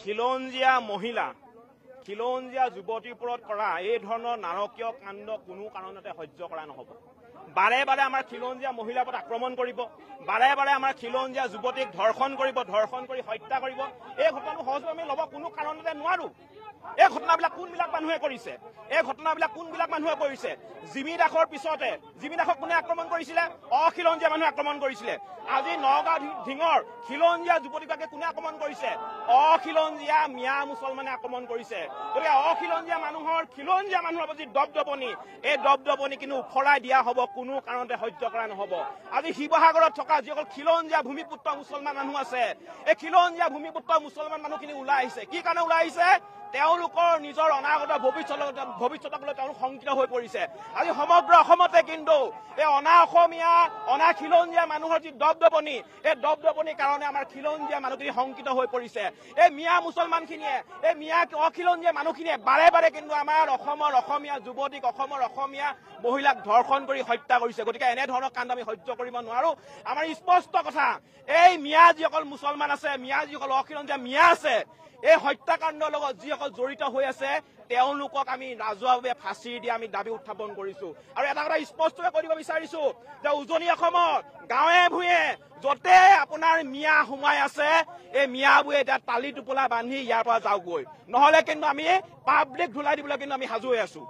খিলঞ্জীয়া মহিলা খিলঞ্জীয়া যুৱতীৰ ওপৰত কৰা এই ধৰণৰ নাৰকীয় কাণ্ড কোনো কাৰণতে সহ্য কৰা নহ'ব। বাৰে বাৰে আমাৰ খিলঞ্জীয়া মহিলাৰ ওপৰত আক্ৰমণ কৰিব, বাৰে বাৰে আমাৰ খিলঞ্জীয়া যুৱতীক ধৰ্ষণ কৰিব, ধৰ্ষণ কৰি হত্যা কৰিব। এই ঘটনাটো সহজে আমি ল'ব কোনো কাৰণতে নোৱাৰো। এই ঘটনাবিলাক কোনবিলাক মানুহে কৰিছে? এই ঘটনাবিলাক কোনবিলাক মানুহে কৰিছে? জিমি দাসৰ পিছতে জিমি দাসক কোনে আক্ৰমণ কৰিছিলে? অখিলঞ্জীয়া মানুহে আক্ৰমণ কৰিছিলে। আজি নগাঁও ঢিঙৰ খিলঞ্জীয়া যুৱতীগৰাকীক কোনে আক্ৰমণ কৰিছে? অখিলঞ্জীয়া মিয়া মুছলমানে আক্ৰমণ কৰিছে। গতিকে অখিলঞ্জীয়া মানুহৰ খিলঞ্জীয়া মানুহৰ প্ৰতি দপদপনি, এই দপদপনি কিন্তু উফৰাই দিয়া হ'ব, কোনো কাৰণতে সহ্য কৰা নহ'ব। আজি শিৱসাগৰত থকা যিসকল খিলঞ্জীয়া ভূমিপুত্ৰ মুছলমান মানুহ আছে, এই খিলঞ্জীয়া ভূমিপুত্ৰ মুছলমান মানুহখিনি ওলাই আহিছে। কি কাৰণে ওলাই আহিছে? তেওঁলোকৰ নিজৰ অনাগত ভৱিষ্যতক লৈ তেওঁলোক শংকিত হৈ পৰিছে। আজি সমগ্ৰ অসমতে কিন্তু এই অনা অসমীয়া অনা খিলঞ্জীয়া মানুহৰ যি দপদপনি, এই দপদপনিৰ কাৰণে আমাৰ খিলঞ্জীয়া মানুহখিনি শংকিত হৈ পৰিছে। এই মিয়া মুছলমানখিনিয়ে, এই মিয়া অখিলঞ্জীয়া মানুহখিনিয়ে বাৰে বাৰে কিন্তু আমাৰ অসমৰ অসমীয়া যুৱতীক, অসমৰ অসমীয়া মহিলাক ধৰ্ষণ কৰি হত্যা কৰিছে। গতিকে এনেধৰণৰ কাণ্ড আমি সহ্য কৰিব নোৱাৰো। আমাৰ স্পষ্ট কথা, এই মিয়া যিসকল মুছলমান আছে, মিয়া যিসকল অখিলঞ্জীয়া মিয়া আছে, এই হত্যাকাণ্ডৰ লগত যিসকল জড়িত হৈ আছে, তেওঁলোকক আমি ৰাজহুৱাভাৱে ফাঁচি দিয়া আমি দাবী উত্থাপন কৰিছো। আৰু এটা কথা স্পষ্টকৈ কৈ দিব বিচাৰিছো যে উজনি অসমৰ গাঁৱে ভূঞে য'তে আপোনাৰ মিয়া সোমাই আছে, এই মিয়াবোৰে এতিয়া টালি টোপোলা বান্ধি ইয়াৰ পৰা যাওকগৈ, নহলে কিন্তু আমি পাব্লিক ধুলাই দিবলৈ কিন্তু আমি সাজু হৈ আছো।